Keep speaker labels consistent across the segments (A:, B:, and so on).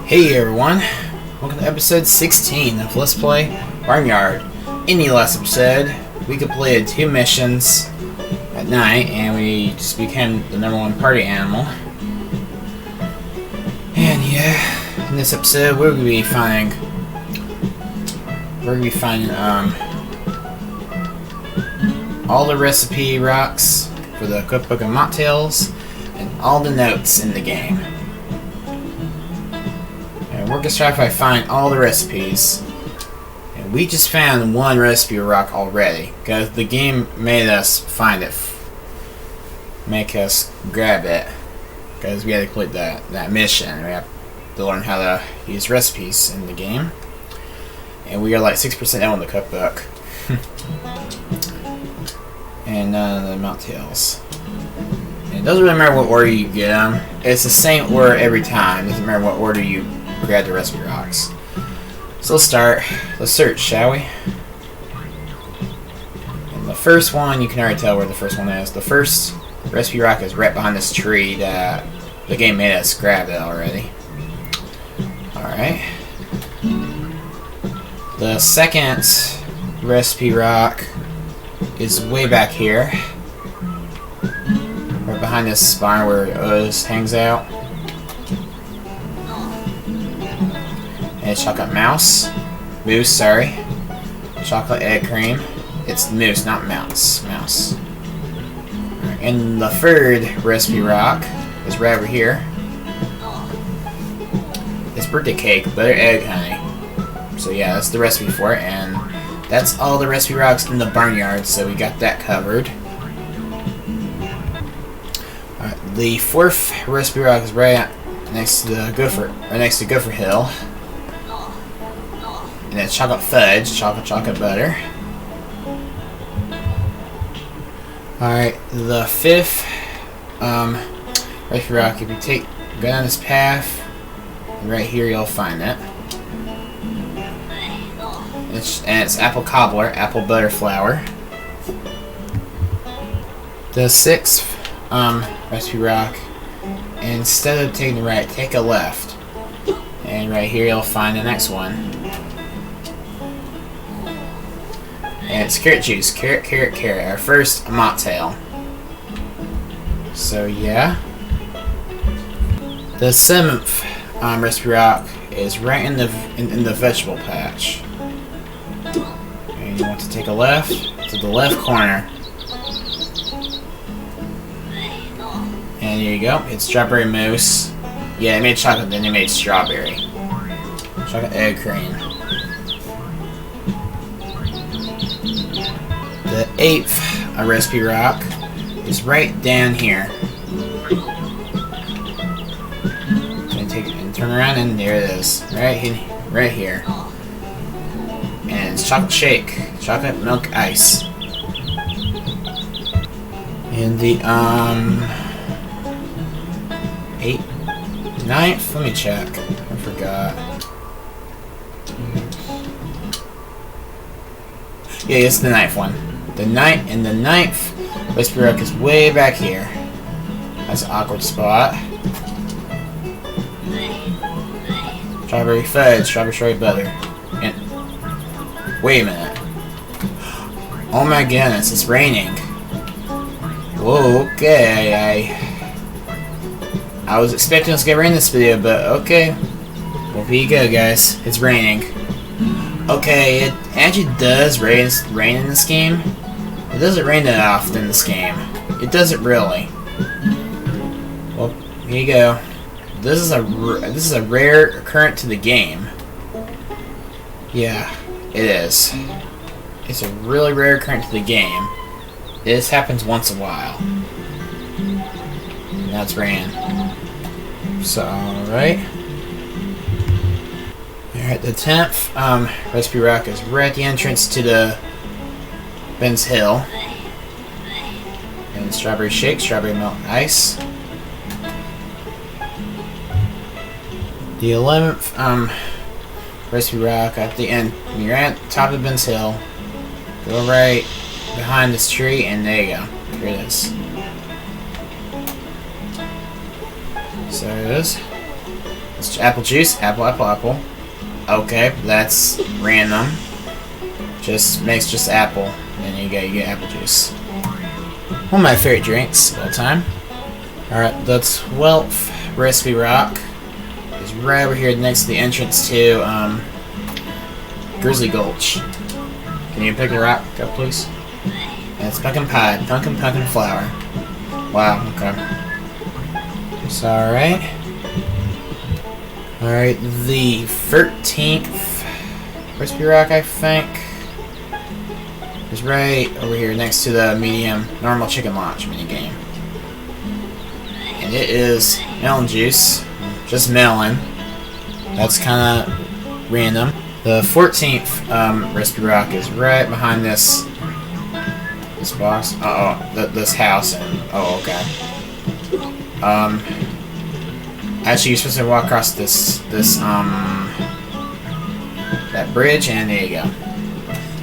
A: Hey everyone, welcome to episode 16 of Let's Play Barnyard. In the last episode, we completed 2 missions at night and we just became the #1 party animal. And yeah, in this episode we're going to be finding all the recipe rocks for the cookbook of mocktails and all the notes in the game. And we're going to try to find all the recipes. And we just found 1 recipe rock already, because the game made us find it. Make us grab it. Because we had to complete that mission. We have to learn how to use recipes in the game. And we are like 6% out on the cookbook. And none of the mocktails. It doesn't really matter what order you get them. It's the same order every time. It doesn't matter what order you grab the recipe rocks. So let's start. Let's search, shall we? And the first one, you can already tell where the first one is. The first recipe rock is right behind this tree that the game made us grab it already. Alright. The second recipe rock is way back here. Right behind this barn where Oz hangs out. And it's chocolate mouse. Moose, sorry. Chocolate egg cream. It's moose, not mouse. Mouse. Right, and the third recipe rock is right over here. It's birthday cake, butter, egg, honey. So yeah, that's the recipe for it, and that's all the recipe rocks in the barnyard, so we got that covered. Alright, the 4th recipe rock is right next to the Gopher Hill. And it's chocolate fudge, chocolate butter. Alright, the 5th recipe rock, if you go down this path, right here you'll find it. It's apple cobbler, apple butter flour. The 6th recipe rock, instead of taking the right, take a left. And right here you'll find the next one. And it's carrot juice. Carrot. Our first mocktail. So yeah. The 7th recipe rock is right in the vegetable patch. And you want to take a left to the left corner. And here you go. It's strawberry mousse. Yeah, they made chocolate, then they made strawberry. Chocolate egg cream. The 8th recipe rock is right down here. And take it and turn around, and there it is, right here. And it's chocolate shake, chocolate milk ice. And the 9th, let me check. I forgot. Yeah, it's the 9th one. The 9th recipe rock is way back here. That's an awkward spot. Strawberry fudge, strawberry butter. And wait a minute. Oh my goodness, it's raining. Whoa, okay. I was expecting us to get rain in this video, but okay. Well, here you go, guys. It's raining. Okay, it actually does rain in this game. It doesn't rain that often in this game. It doesn't really. Well, here you go. This is a rare occurrence to the game. Yeah, it is. It's a really rare occurrence to the game. This happens once in a while. And that's rain. So, alright. Alright, the 10th recipe rock is right at the entrance to the Ben's Hill. And strawberry shake, strawberry milk ice. The 11th recipe rock at the end. When you're at the top of Ben's Hill, go right behind this tree, and there you go. Here it is. So there it is. It's apple juice. Apple, apple, apple. Okay, that's random. Just makes just apple. And you get apple juice. One of my favorite drinks of all time. Alright, the 12th recipe rock is right over here next to the entrance to Grizzly Gulch. Can you pick a rock up, please? And it's pumpkin pie. Pumpkin flour. Wow, okay. So, alright. Alright, the 13th recipe rock, I think, is right over here next to the medium normal chicken launch minigame. And it is melon juice. Just melon. That's kind of random. The 14th recipe rock is right behind this box. This house. And okay. Actually, you're supposed to walk across that bridge, and there you go.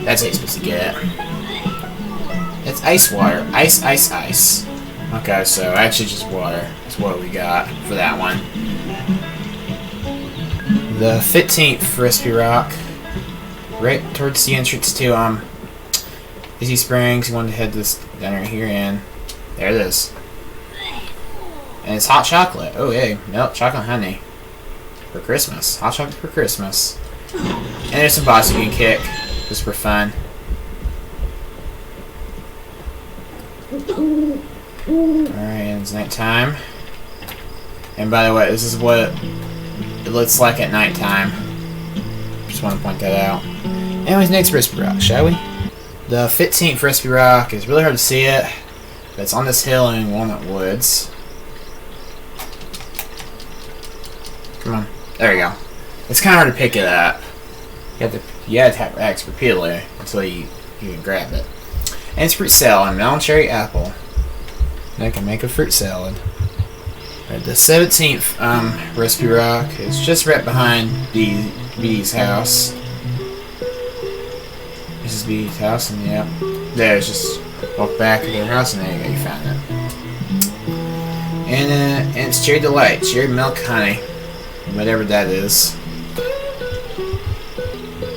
A: That's how you're supposed to get it. It's ice water. Ice. Okay, so actually just water. That's what we got for that one. The 15th recipe rock, right towards the entrance to Easy Springs. You want to head this down right here, and there it is. And it's hot chocolate. Oh, hey, milk, chocolate, honey. For Christmas. Hot chocolate for Christmas. And there's some boss you can kick, just for fun. Alright, and it's nighttime. And by the way, this is what it looks like at nighttime. Just want to point that out. Anyways, next recipe rock, shall we? The 15th recipe rock is really hard to see it, but it's on this hill in Walnut Woods. Come on. There we go. It's kind of hard to pick it up. You have to tap X repeatedly until you can grab it. And it's fruit salad, melon, cherry, apple. And I can make a fruit salad. Right, the 17th recipe rock is just right behind Bee's house. This is Bee's house, and yeah, there's just walk back to their house, and there you go, you found it. And it's cherry delight, cherry milk honey, whatever that is.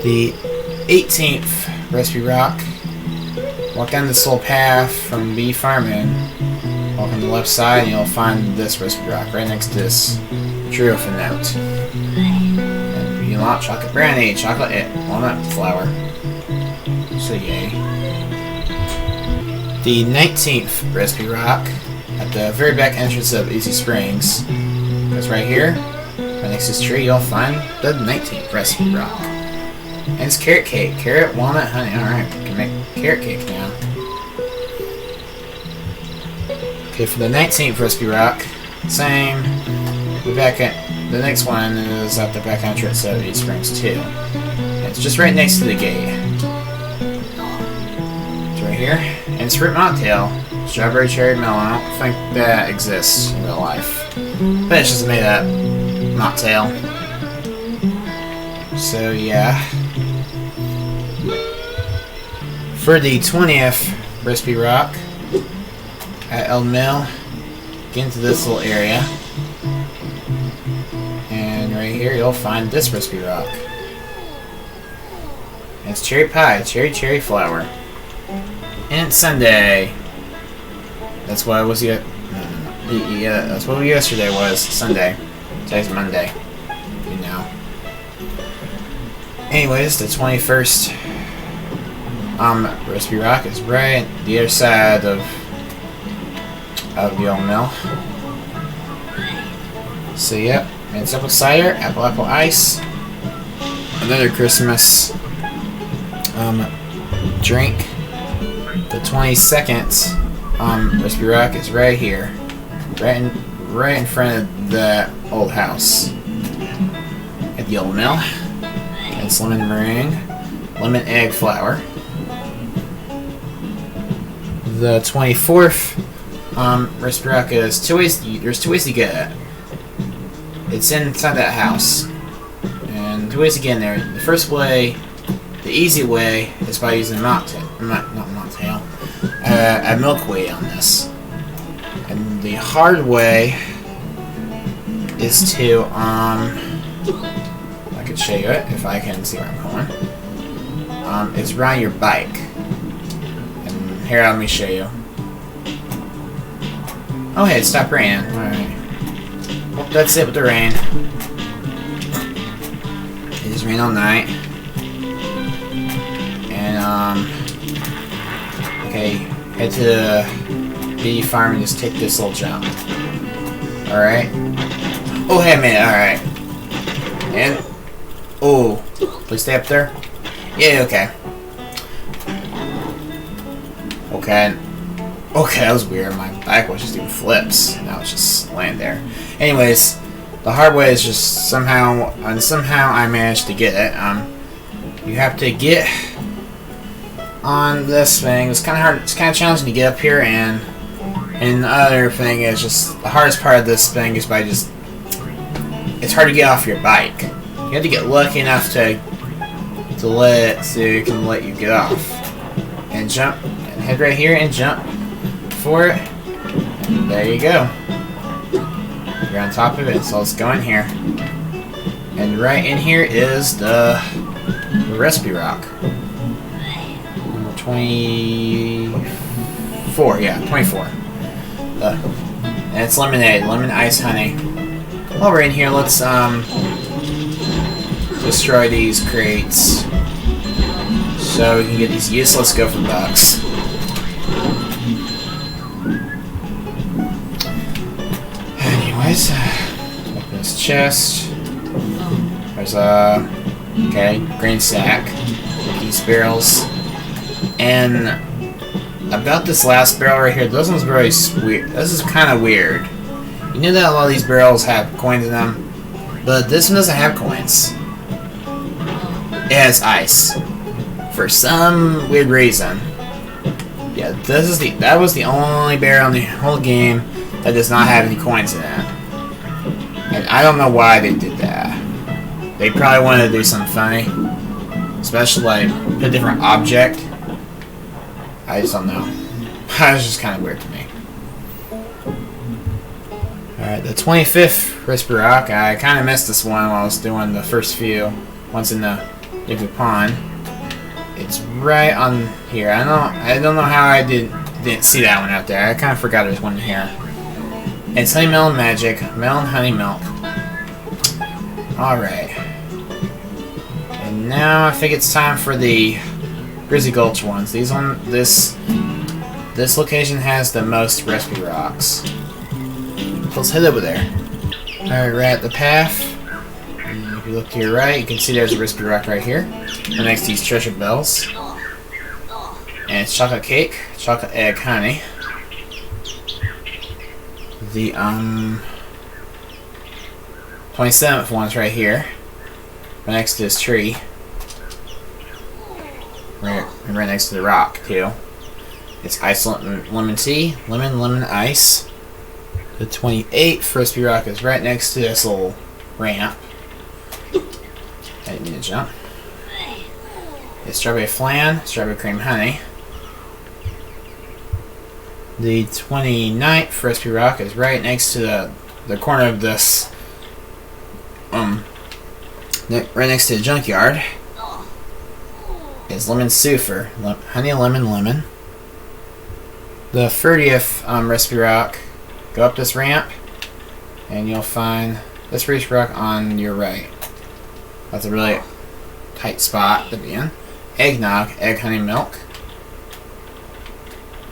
A: The 18th recipe rock. Walk down this little path from Bee Farming. Walk on the left side, and you'll find this recipe rock right next to this trio for note. And you want chocolate brownie, chocolate walnut flour. So yay. The 19th recipe rock at the very back entrance of Easy Springs. Because right here, right next to this tree, you'll find the 19th recipe rock. And it's carrot cake. Carrot, walnut, honey. Alright, we can make carrot cake now. Okay, for the 19th recipe rock, same. The next one is at the back entrance of East Springs 2. And it's just right next to the gate. It's right here. And it's fruit mocktail. Strawberry, cherry, melon. I don't think that exists in real life. But it's just made up mocktail. So yeah. For the 20th recipe rock at El Mill, get into this little area, and right here you'll find this recipe rock. And it's cherry pie, cherry flour, and it's Sunday. That's what it was. Yeah, that's what yesterday was. Sunday. Today's Monday. You know. Anyways, the 21st recipe rock is right the other side of the old mill. So yep, and it's apple cider, apple ice, another Christmas drink. The 22nd recipe rock is right here, right in front of the old house at the old mill. It's lemon meringue, lemon egg flour. The 24th recipe rock is there's two ways to get it. It's inside that house, and two ways to get in there. The first way, the easy way, is by using a milk weight on this. And the hard way is to I could show you it if I can see where I'm going. Is ride your bike. And here, let me show you. Oh hey, it stopped raining. Alright. Well, that's it with the rain. It just rained all night. And okay, head to the bee farm and just take this little jump. Alright. Oh hey man, alright. And oh, please stay up there. Yeah, okay. Okay. Okay, that was weird. My bike was just doing flips. Now it's just laying there. Anyways, the hard way is just somehow I managed to get it. You have to get on this thing. It's kind of hard. It's kind of challenging to get up here, and the other thing is just the hardest part of this thing is by just it's hard to get off your bike. You have to get lucky enough to let it so it can let you get off and jump and head right here and jump for it. And there you go. You're on top of it, so let's go in here. And right in here is the recipe rock. Number 24, yeah, 24. And it's lemonade, lemon ice honey. While we're in here, let's destroy these crates so we can get these useless gopher bucks. Anyways, open this chest. There's a grain sack, these barrels, and about this last barrel right here, this one's very weird. This is kind of weird. You know that a lot of these barrels have coins in them, but this one doesn't have coins. It has ice for some weird reason. Yeah, that was the only barrel in the whole game that does not have any coins in it. And I don't know why they did that. They probably wanted to do something funny. Especially like put a different object. I just don't know. That was just kind of weird to me. Alright, the 25th recipe rock. I kind of missed this one while I was doing the first few. Once in the liquid pond. It's right on here. I don't know how I didn't see that one out there. I kind of forgot there's one here. It's honey melon magic, melon honey milk. Alright. And now I think it's time for the Grizzly Gulch ones. This location has the most recipe rocks. Let's head over there. Alright, we're at the path. And if you look to your right, you can see there's a recipe rock right here. And next to these treasure bells. And it's chocolate cake, chocolate egg honey. The 27th one's right here. Right next to this tree. Right next to the rock too. It's ice lemon tea, lemon ice. The 28th recipe rock is right next to this little ramp. I didn't mean to jump. It's strawberry flan, strawberry cream honey. The 29th recipe rock is right next to the corner of this right next to the junkyard. It's lemon souffle, honey lemon. The 30th recipe rock, go up this ramp and you'll find this recipe rock on your right. That's a really tight spot to be in. Eggnog, egg honey milk.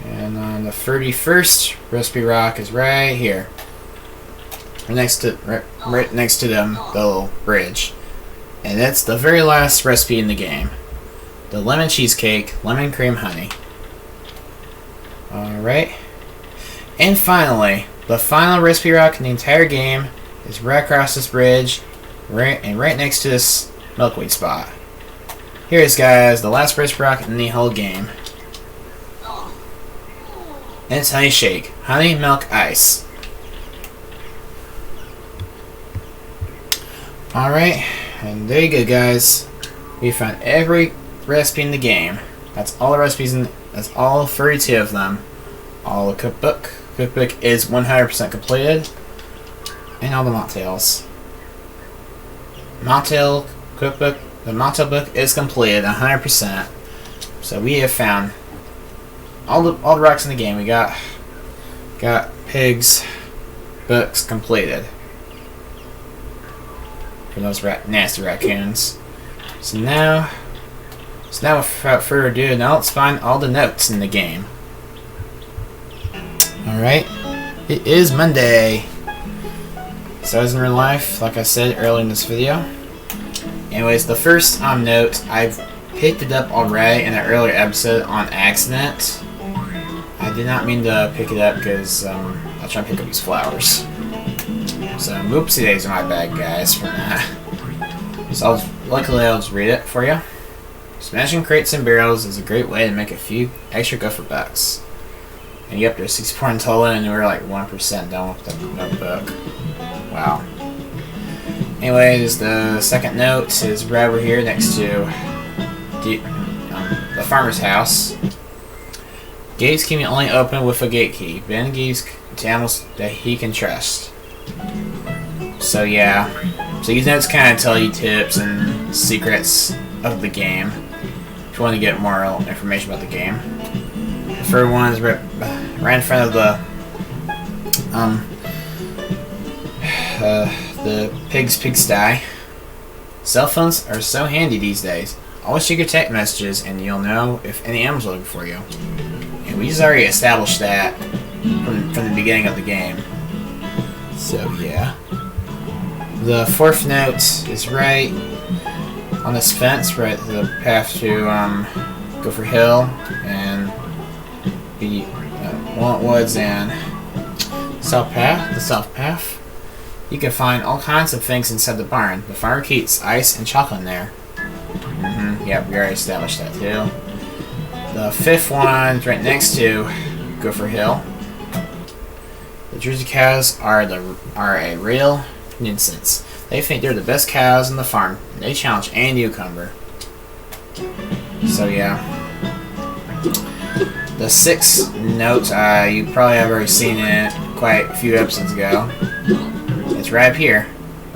A: And the 31st recipe rock is right here. Right next to the little bridge. And that's the very last recipe in the game. The lemon cheesecake, lemon cream honey. Alright. And finally, the final recipe rock in the entire game is right across this bridge, right next to this milkweed spot. Here it is, guys, the last recipe rock in the whole game. And it's honey shake, honey milk ice. Alright, and there you go, guys. We found every recipe in the game. That's all the recipes that's all 32 of them. All the cookbook. Cookbook is 100% completed. and all the mocktails. Mocktail cookbook. The mocktail book is completed 100%. So we have found all the rocks in the game. We got Pig's books completed for those nasty raccoons. So now without further ado, now let's find all the notes in the game. Alright, it is Monday. So as in real life, like I said earlier in this video. Anyways, the first note, I've picked it up already in an earlier episode on accident. I did not mean to pick it up because I was trying to pick up these flowers. So oopsie days are my bad, guys, from that. So luckily I'll just read it for you. Smashing crates and barrels is a great way to make a few extra gopher bucks. And you up to 64 in total, and we're like 1% done with the notebook. Wow. Anyways, the second note is right over here next to the farmer's house. Gates can be only opened with a gate key. Ben gives to animals that he can trust. So yeah. So these notes kind of tell you tips and secrets of the game. If you want to get more information about the game. The third one is right in front of the pig's pigsty. Cell phones are so handy these days. Always check your text messages and you'll know if any animals are looking for you. And we just already established that from the beginning of the game. So yeah. The fourth note is right on this fence, right the path to Gopher Hill and the Walnut Woods and South Path. The South Path. You can find all kinds of things inside the barn. The farmer keeps ice and chocolate in there. Yep, we already established that too. The fifth one is right next to Gopher Hill. The Jersey cows are a real nuisance. They think they're the best cows in the farm. And they challenge any newcomer. So yeah. The sixth note, you probably have already seen it quite a few episodes ago. It's right up here,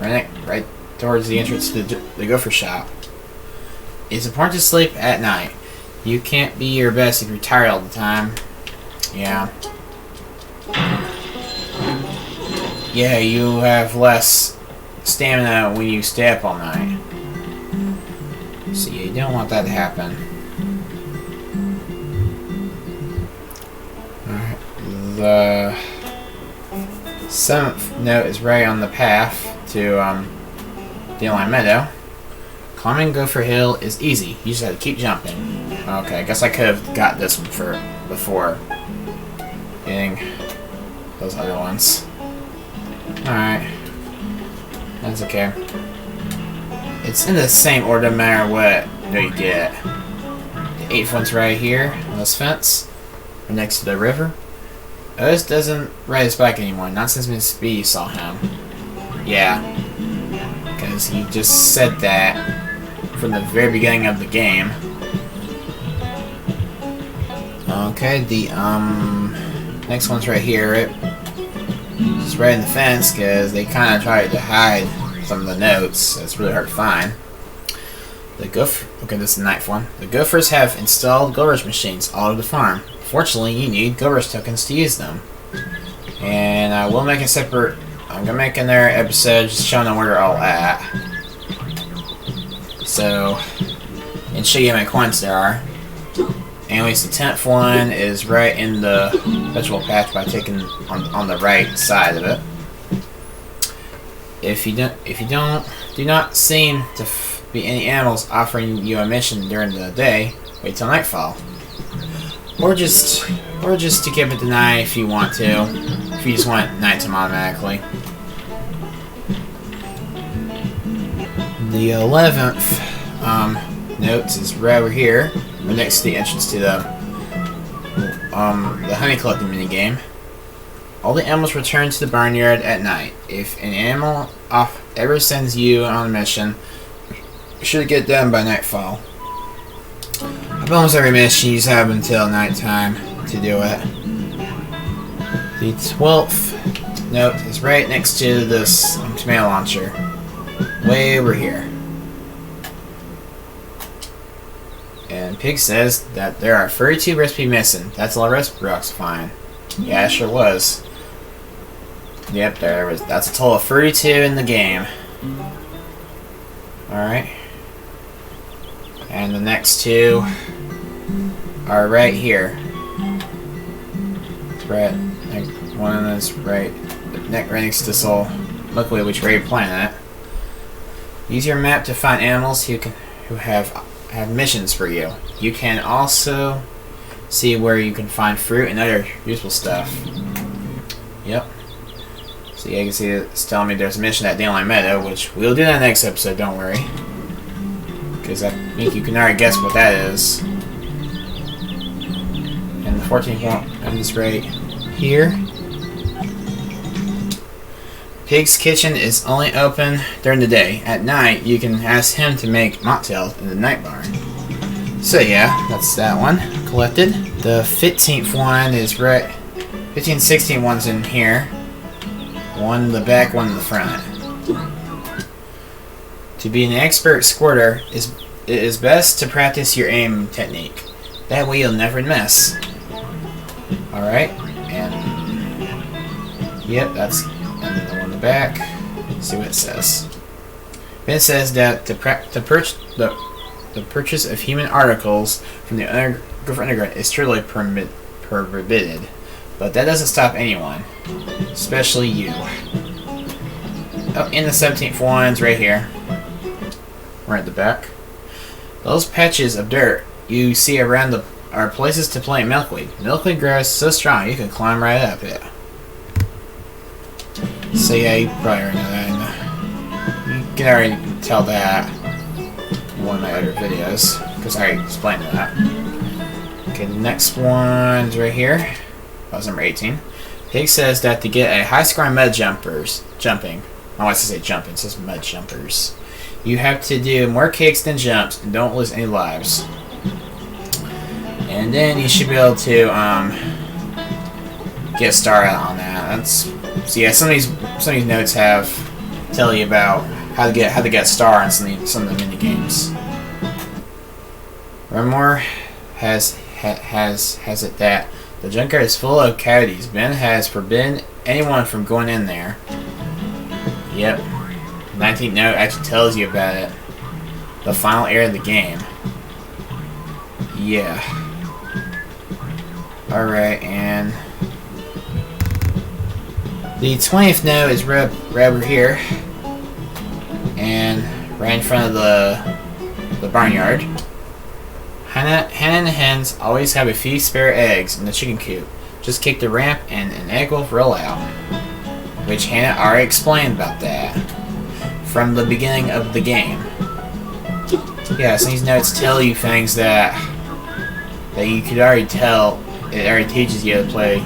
A: right towards the entrance to the gopher shop. It's important to sleep at night. You can't be your best if you're tired all the time. Yeah. Yeah, you have less stamina when you stay up all night. So you don't want that to happen. Alright. The seventh note is right on the path to Dandelion Meadow. Climbing Gopher Hill is easy. You just have to keep jumping. Okay, I guess I could have got this one before getting those other ones. Alright. That's okay. It's in the same order no matter what you get. The eighth one's right here on this fence. Right next to the river. Otis doesn't ride his bike anymore, not since Miss B saw him. Yeah. Because he just said that from the very beginning of the game. Okay, the next one's right here. It's right in the fence because they kind of tried to hide some of the notes. So it's really hard to find. Okay, this is the ninth one. The Gophers have installed Gophers machines all over the farm. Fortunately, you need Gophers tokens to use them. And I will make a separate. I'm gonna make another episode just showing them where they're all at. So, and show you how many coins there are. Anyways, the 10th one is right in the vegetable patch by taking on the right side of it. If you do not seem to be any animals offering you a mission during the day, wait till nightfall. Or just to give it the night if you want to. If you just want nighttime automatically. The 11th notes is right over here, right next to the entrance to the honey collecting minigame. All the animals return to the barnyard at night. If an animal ever sends you on a mission, you should get done by nightfall. Almost every mission you just have until nighttime to do it. The 12th note is right next to this tomato launcher. Way over here. And Pig says that there are 32 recipes missing. That's a lot of recipe rocks to find. Yeah, it sure was. Yep, there was. That's a total of 32 in the game. Alright. And the next two are right here. It's right. One of them is right next to this little luckily which we're playing at. Use your map to find animals who have missions for you. You can also see where you can find fruit and other useful stuff. Yep. So yeah, you can see it's telling me there's a mission at Dandelion Meadow, which we'll do that next episode, don't worry. Because I think you can already guess what that is. And the 14th one is right here. Pig's kitchen is only open during the day. At night, you can ask him to make mocktails in the night barn. So yeah, that's that one collected. The 15th one is right. 15, 16 ones in here. One in the back, one in the front. To be an expert squirter, it is best to practice your aim technique. That way you'll never miss. Alright, and yep, that's and the one in the back. Let's see what it says. It says that the purchase of human articles from the underground is truly prohibited, but that doesn't stop anyone, especially you. Oh, in the 17th one's right here, right at the back. Those patches of dirt you see around are places to plant milkweed. Milkweed grows so strong you can climb right up it. So yeah, you probably already know that. You can already tell that in one of my other videos, because I already explained that. Okay, the next one's right here. That was number 18. Pig says that to get a high score in mud jumping. I want to say jumping, it says mud jumpers. You have to do more kicks than jumps and don't lose any lives. And then you should be able to get started on that. So yeah, some of these notes tell you about how to get a star on some of the mini games. Remore has it that the junkyard is full of cavities. Ben has forbidden anyone from going in there. Yep. 19th note actually tells you about it. The final area of the game. Yeah. Alright, and the 20th note is right over here. And right in front of the barnyard. Hannah and the hens always have a few spare eggs in the chicken coop. Just kick the ramp and an egg will roll out. Which Hannah already explained about that from the beginning of the game. Yeah, so these notes tell you things that you could already tell. It already teaches you to play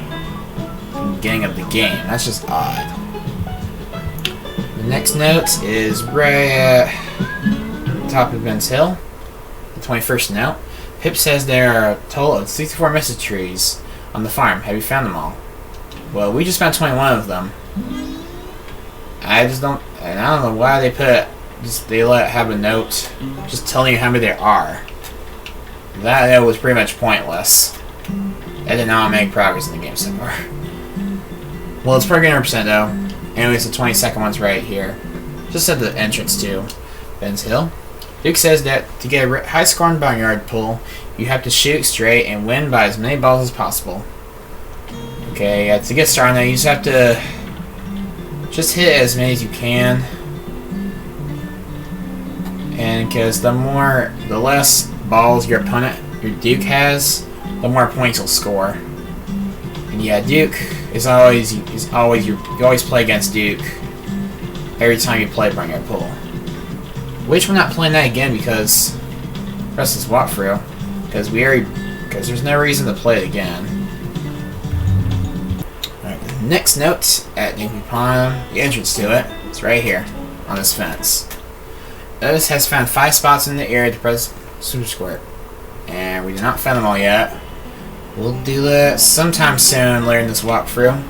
A: from the beginning of the game. That's just odd. The next note is right at the top of Ben's Hill. The 21st note. Pip says there are a total of 64 message trees on the farm. Have you found them all? Well, we just found 21 of them. I don't know why they have a note just telling you how many there are. That was pretty much pointless. That did not make progress in the game so far. Well, it's probably 100% though. Anyways, the 22nd one's right here. Just at the entrance to Ben's Hill. Duke says that to get a high score in Barnyard pull, you have to shoot straight and win by as many balls as possible. Okay, to get started on that, you just have to just hit as many as you can. And because the less balls your Duke has, the more points you'll score. And yeah, Duke is always you always play against Duke every time you play Barnyard Pool. Which we're not playing that again because the rest of this walkthrough. Because there's no reason to play it again. Alright, the next note at Dinky Pond, the entrance to it, it's right here on this fence. Otis has found 5 spots in the area to press Super Squirt. And we did not find them all yet. We'll do that sometime soon later in this walkthrough.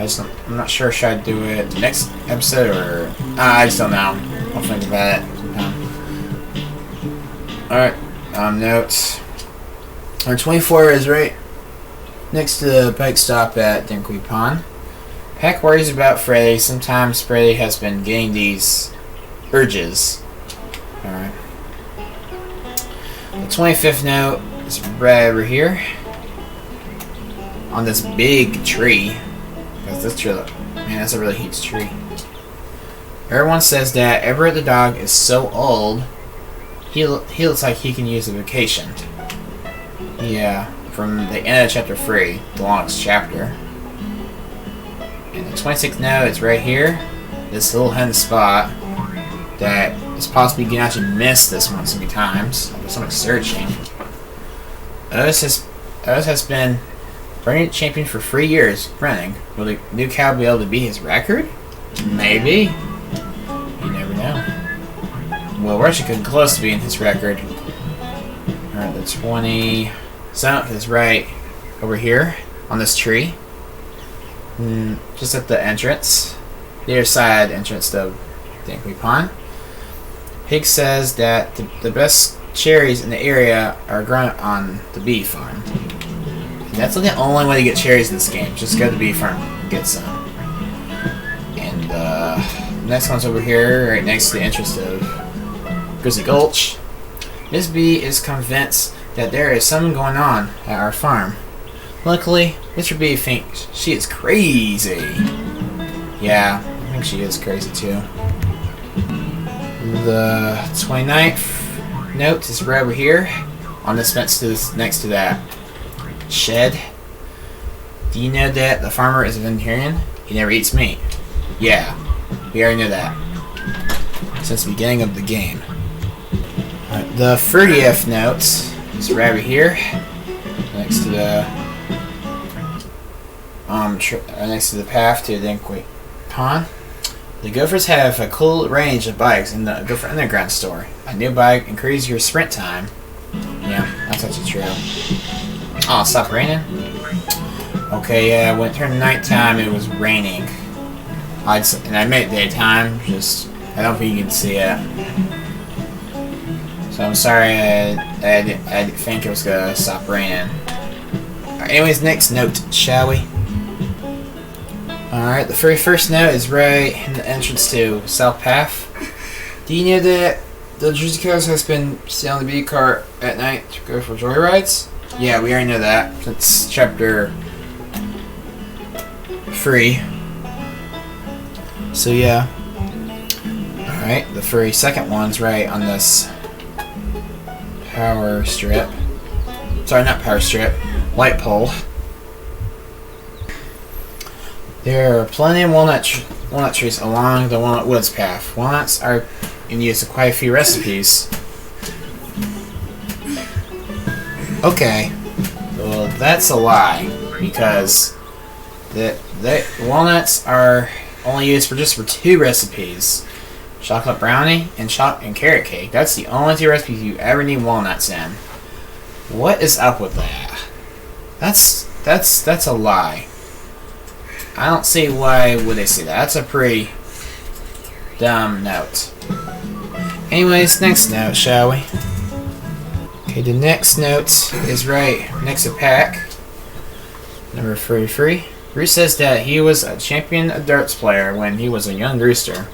A: I'm not sure should I do it next episode or I just don't know. I'll think about it. Alright, notes. Our 24 is right next to the bike stop at Dinkley Pond. Peck worries about Freddy. Sometimes Freddy has been getting these urges. Alright. The 25th note is right over here. On this big tree. Because this tree, man, that's a really huge tree. Everyone says that Everett the dog is so old, he looks like he can use a vacation. Yeah, from the end of chapter 3, the longest chapter. And the 26th note is right here. This little hidden spot that is possibly you can actually miss this one so many times. There's so much searching. Otis has been Barnyard champion for 3 years running. Will the new cow be able to beat his record? Maybe. You never know. Well, we're actually getting close to being his record. Alright, the 27th is right over here on this tree. Just at the entrance. The other side entrance to Dinkley Pond. Higgs says that the best cherries in the area are grown on the bee farm. And that's the only way to get cherries in this game. Just go to the bee farm and get some. And the next one's over here, right next to the entrance of Grizzly Gulch. Miss B is convinced that there is something going on at our farm. Luckily, Mr. B thinks she is crazy. Yeah, I think she is crazy too. The 29th note is right over here on this fence next to that shed. Do you know that the farmer is a vegetarian? He never eats meat. Yeah, we already know that since the beginning of the game. The 30th note is right over here next to the next to the path to the Dinkley Pond. The Gophers have a cool range of bikes in the Gopher Underground store. A new bike increases your sprint time. Yeah, that's actually true. Oh, it stopped raining? Okay, yeah, when it turned nighttime, it was raining. And I made it daytime, I don't think you can see it. So I'm sorry, I didn't think it was gonna stop raining. Alright, anyways, next note, shall we? Alright, the very first note is right in the entrance to South Path. Do you know that the Jersey Coast has been sailing the bee cart at night to go for joyrides? Yeah, we already know that since chapter 3. So yeah. Alright, the very second one's right on this power strip. Sorry, not power strip. Light pole. There are plenty of walnut trees along the Walnut Woods path. Walnuts are in use in quite a few recipes. Okay, well that's a lie because the walnuts are only used for 2 recipes: chocolate brownie and carrot cake. That's the only 2 recipes you ever need walnuts in. What is up with that? That's a lie. I don't see why would they say that. That's a pretty dumb note. Anyways, next note, shall we? Okay, the next note is right next to Pack. Number 33. Bruce says that he was a champion darts player when he was a young rooster.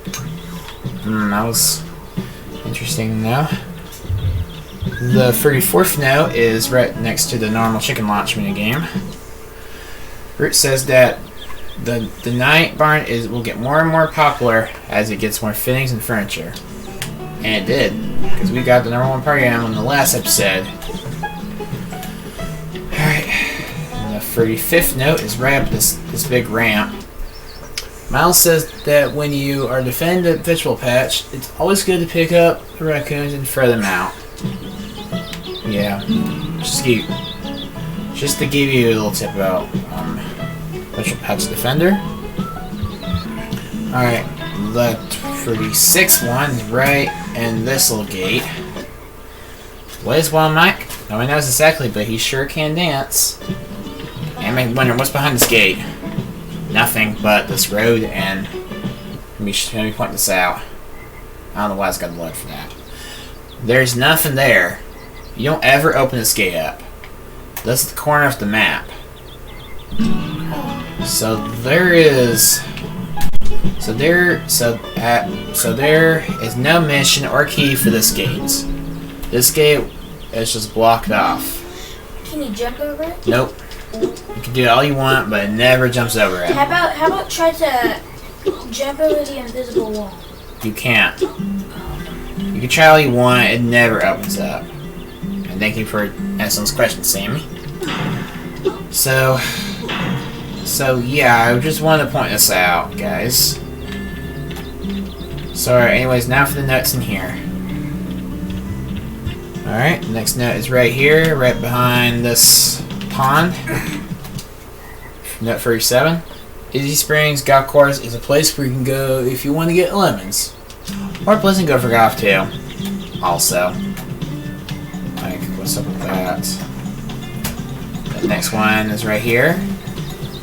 A: That was interesting to know. The 34th note is right next to the normal chicken launch minigame. Root says that the night barn will get more and more popular as it gets more fittings and furniture. And it did, because we got the #1 party animal in the last episode. Alright, and the 35th note is right up this big ramp. Miles says that when you are defending the vegetable patch, it's always good to pick up the raccoons and throw them out. Yeah, just to give you a little tip about Vegetable Patch Defender. Alright, the 36th one is right in this little gate. What is Wild Mike? No one knows exactly, but he sure can dance. And I wonder what's behind this gate. nothing but this road, and let me point this out. I don't know why it's got the load for that. There's nothing there. You don't ever open this gate up. This is the corner of the map. So there is. So there is no mission or key for this gate. This gate is just blocked off.
B: Can you jump over it?
A: Nope. You can do all you want, but it never jumps over it.
B: How about try to jump over the invisible wall?
A: You can't. You can try all you want, it never opens up. And thank you for answering this question, Sammy. So yeah, I just wanted to point this out, guys. So anyways, now for the notes in here. Alright, the next note is right here, right behind this pond. Note 37. Izzy Springs Golf Course is a place where you can go if you want to get lemons. Or a place to go for golf too. Also. Like, what's up with that? The next one is right here.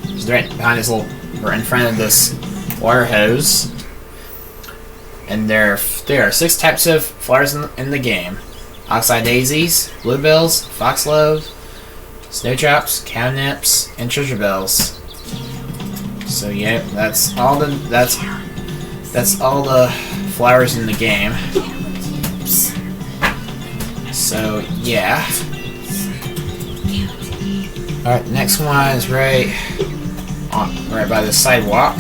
A: It's right behind this little, or in front of this water hose. And there are 6 types of flowers in the game. Oxeye daisies, bluebells, foxgloves, snowdrops, cownips, and treasure bells. So yeah, that's all the flowers in the game. So yeah. Alright, the next one is right by the sidewalk.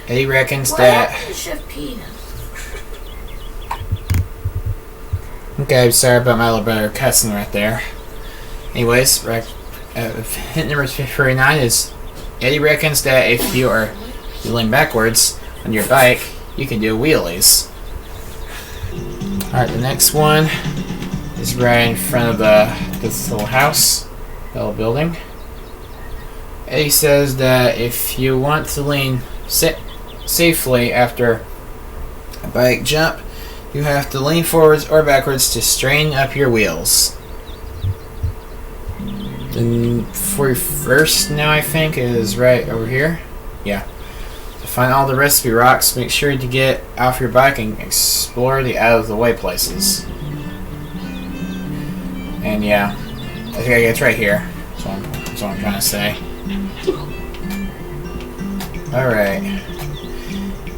A: Eddie reckons that. Okay, I'm sorry about my little brother cussing right there. Anyways, hint number 39 is Eddie reckons that if you lean backwards on your bike, you can do wheelies. Alright, the next one is right in front of this little house, little building. Eddie says that if you want to lean safely after a bike jump, you have to lean forwards or backwards to straighten up your wheels. The 41st now, I think, is right over here. Yeah. To find all the recipe rocks, make sure to get off your bike and explore the out-of-the-way places. And yeah, I think it's right here. That's what I'm trying to say. Alright.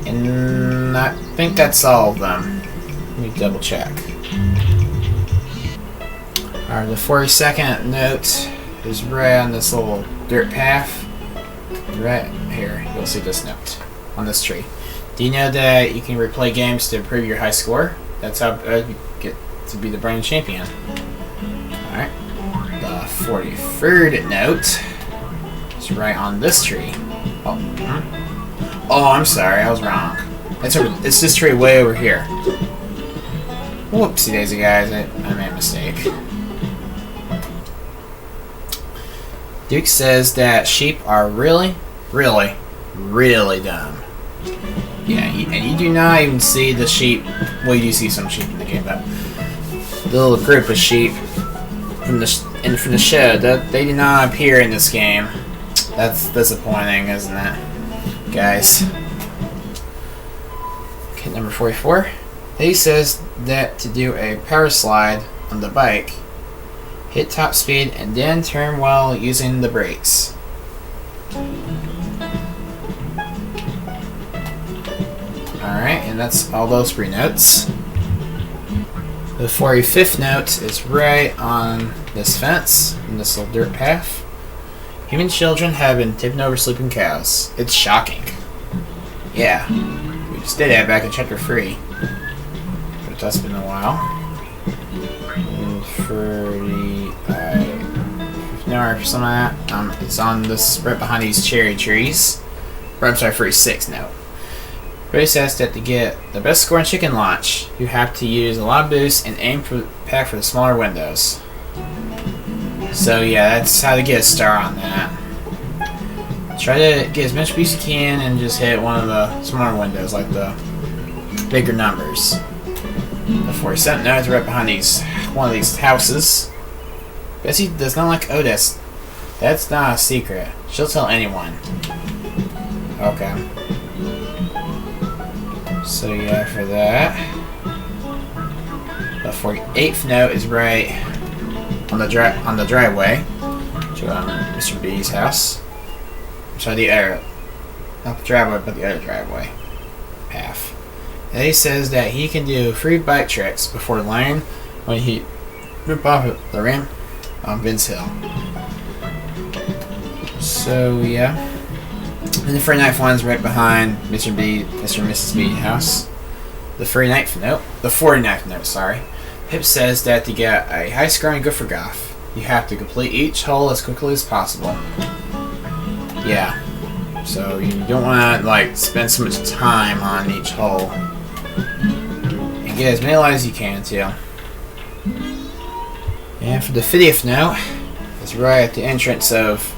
A: And I think that's all of them. Let me double check. Alright, the 42nd note is right on this little dirt path. Right here, you'll see this note on this tree. Do you know that you can replay games to improve your high score? That's how you get to be the Barnyard champion. Alright. The 43rd note is right on this tree. Oh, I'm sorry, I was wrong. It's this tree way over here. Whoopsie daisy, guys, I made a mistake. Duke says that sheep are really, really, really dumb. Yeah, and you do not even see the sheep. Well, you do see some sheep in the game, but the little group of sheep from the show, they do not appear in this game. That's disappointing, isn't it, guys? Okay, number 44. He says that to do a power slide on the bike, hit top speed and then turn while using the brakes. Alright, and that's all those 3 notes. The 45th note is right on this fence, in this little dirt path. Human children have been tipping over sleeping cows. It's shocking. Yeah, we just did that back in chapter 3. But that's been a while. And for some of that, it's on this, right behind these cherry trees. Or, I'm sorry, 46 note. Ray says that to get the best score in chicken launch, you have to use a lot of boost and aim for pack for the smaller windows. So yeah, that's how to get a star on that. Try to get as much boost as you can and just hit one of the smaller windows, like the bigger numbers. The 47 note is right behind one of these houses. Bessie does not like Otis. That's not a secret. She'll tell anyone. Okay. So yeah, for that. The 48th note is right on the driveway to Mr. B's house. So the other, not the driveway, but the other driveway path. And he says that he can do 3 bike tricks before landing when he rip off the ramp on Vince Hill. So yeah. And the 49th one's right behind Mr. and Mrs. B's house. The 49th note, sorry. Pip says that to get a high scoring good for golf, you have to complete each hole as quickly as possible. Yeah. So you don't want to like spend so much time on each hole. And get as many lives as you can too. And for the 50th note, it's right at the entrance of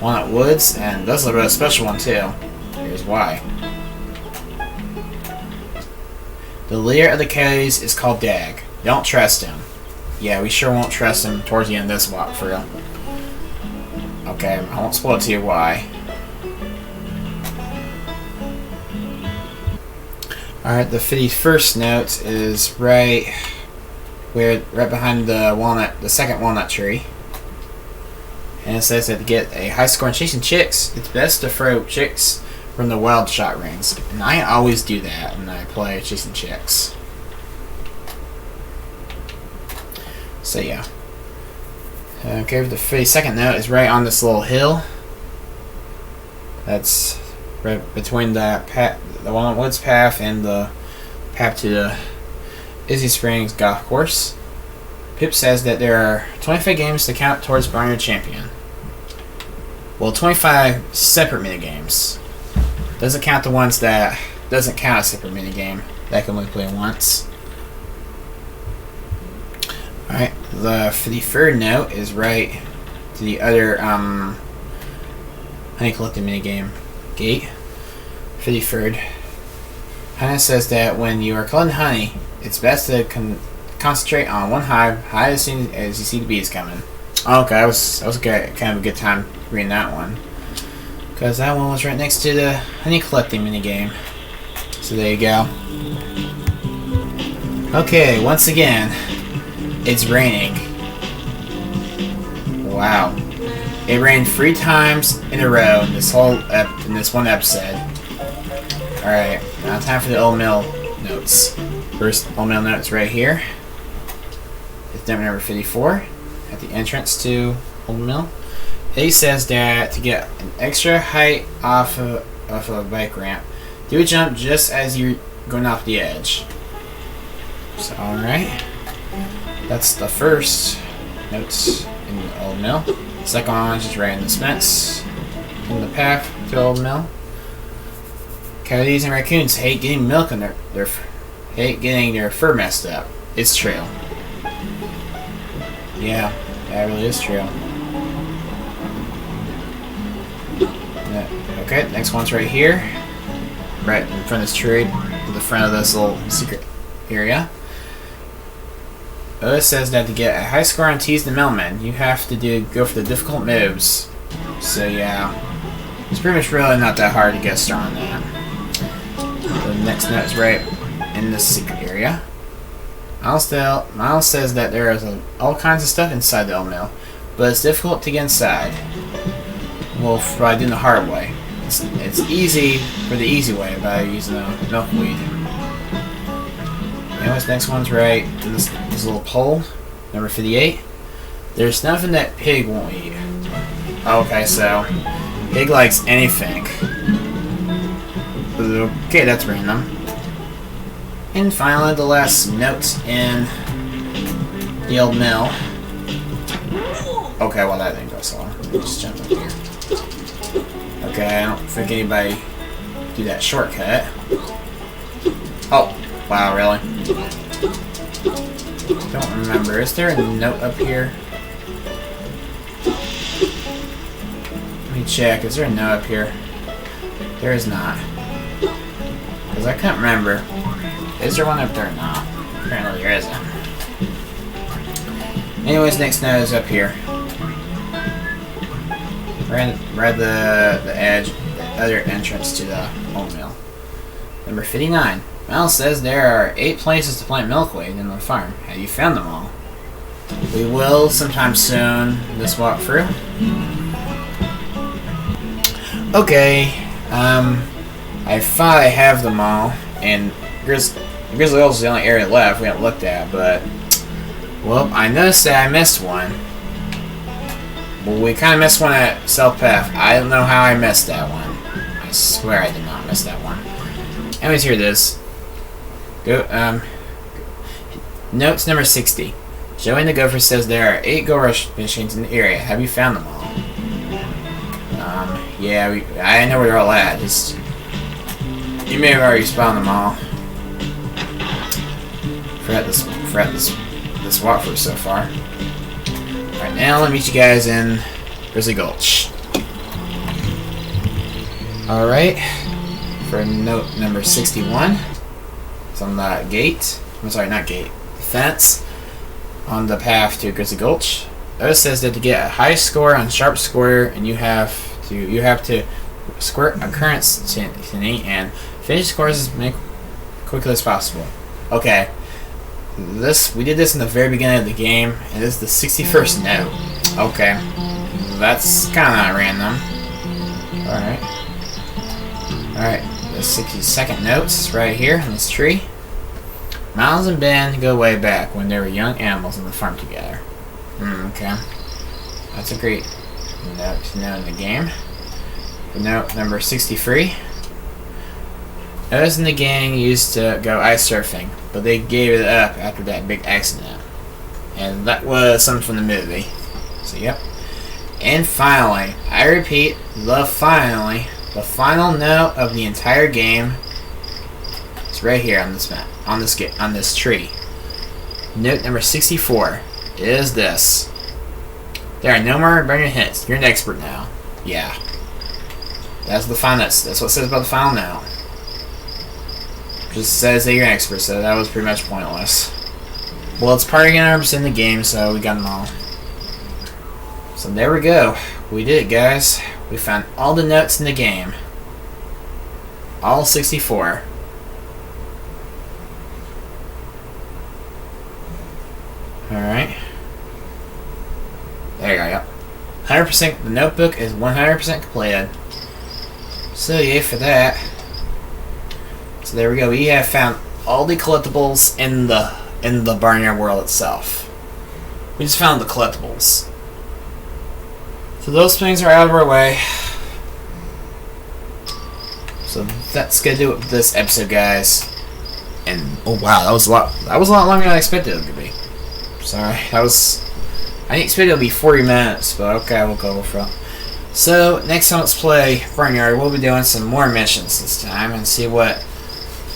A: Walnut Woods, and that's a real special one too. Here's why. The leader of the Coyotes is called Dag. Don't trust him. Yeah, we sure won't trust him towards the end of this walk, for real. Okay, I won't spoil it to you why. Alright, the 51st note is right behind the second walnut tree. And it says that to get a high score in chasing chicks, it's best to throw chicks from the wild shot rings. And I always do that when I play chasing chicks. So yeah. Okay, the 52nd note is right on this little hill. That's right between the Walnut Woods path and the path to the Izzy Springs golf course. Pip says that there are 25 games to count towards Barnyard champion. Well, 25 separate minigames. Doesn't count the ones that doesn't count a separate minigame. That can only play once. Alright, the 53rd note is right to the other honey collecting minigame gate. 53rd. Hannah says that when you are collecting honey, it's best to concentrate on one hive as soon as you see the bees coming. Okay, that was kind of a good time reading that one, because that one was right next to the honey collecting minigame. So there you go. Okay, once again, it's raining. Wow, it rained 3 times in a row in this one episode. All right, now time for the Old Mill notes. First Old Mill notes right here. It's number 54 at the entrance to Old Mill. He says that to get an extra height off a bike ramp, do a jump just as you're going off the edge. So, alright. That's the first notes in the Old Mill. The second one is just right in the fence in the path to Old Mill. Coyotes and raccoons hate getting milk in hate getting their fur messed up. It's true. Yeah, that really is true. Okay, next one's right here. Right in front of this tree, to the front of this little secret area. It says that to get a high score on Tease the Mailman, you have to go for the difficult moves. So yeah, it's pretty much really not that hard to get a star on that. The next note is right in this secret area. Miles says that there is all kinds of stuff inside the Old Mill, but it's difficult to get inside. Well, by doing the hard way. It's easy for the easy way by using a milkweed. Anyways, next one's right in this little pole, number 58. There's nothing that Pig won't eat. Okay, so Pig likes anything. Okay, that's random. And finally, the last note in the Old Mill. Okay, well that didn't go so long. Just jump up here. Okay, I don't think anybody do that shortcut. Oh, wow, really? Don't remember. Is there a note up here? Let me check. Is there a note up here? There is not. Because I can't remember. Is there one up there? No. Apparently there isn't. Anyways, next note is up here. We're at the edge, the other entrance to the old mill. Number 59. Miles says there are 8 places to plant milkweed in the farm. Have you found them all? We will sometime soon. This walkthrough. Okay. I thought I have them all, and Grizzly Hills is the only area left we haven't looked at, but well, I noticed that I missed one. Well, we kind of missed one at South Path. I don't know how I missed that one. I swear I did not miss that one. Anyways, here it is. Go. Notes number 60. Joey the Gopher says there are 8 Go Rush machines in the area. Have you found them all? Yeah, I know where they're all at. Just, you may have already spawned them all. Forgot this walkthrough so far. Alright, now let me meet you guys in Grizzly Gulch. Alright, for note number 61, it's on the gate. I'm sorry, not gate. Fence on the path to Grizzly Gulch. It says that to get a high score on Sharp Square, and you have to squirt a current tinny and finish scores as quickly as possible. Okay, we did this in the very beginning of the game, and this is the 61st note. Okay, that's kind of random. Alright, the 62nd note's right here on this tree. Miles and Ben go way back when they were young animals on the farm together. Okay. That's a great note to know in the game. For note number 63. Us and the gang used to go ice surfing, but they gave it up after that big accident. And that was something from the movie. So, yep. And finally, I repeat, the final note of the entire game is right here on this map, on this tree. Note number 64 is this. There are no more burning hits. You're an expert now. Yeah. That's the final. That's what it says about the final note. Just says that you're an expert, so that was pretty much pointless. Well, it's part of getting 100% in the game, so we got them all. So there we go. We did it, guys. We found all the notes in the game. All 64. Alright. There you go, yep. 100%, the notebook is 100% completed. So yay for that. So there we go. We have found all the collectibles in the Barnyard world itself. We just found the collectibles. So those things are out of our way. So that's gonna do it for this episode, guys. And oh wow, that was a lot longer than I expected it to be. Sorry, I didn't expect it to be 40 minutes, but okay, we'll go for it. So next time let's play Barnyard. We'll be doing some more missions this time and see what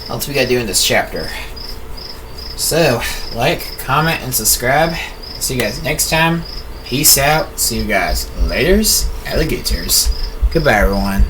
A: else we gotta do in this chapter. So like, comment, and subscribe. See you guys next time. Peace out. See you guys laters, alligators. Goodbye, everyone.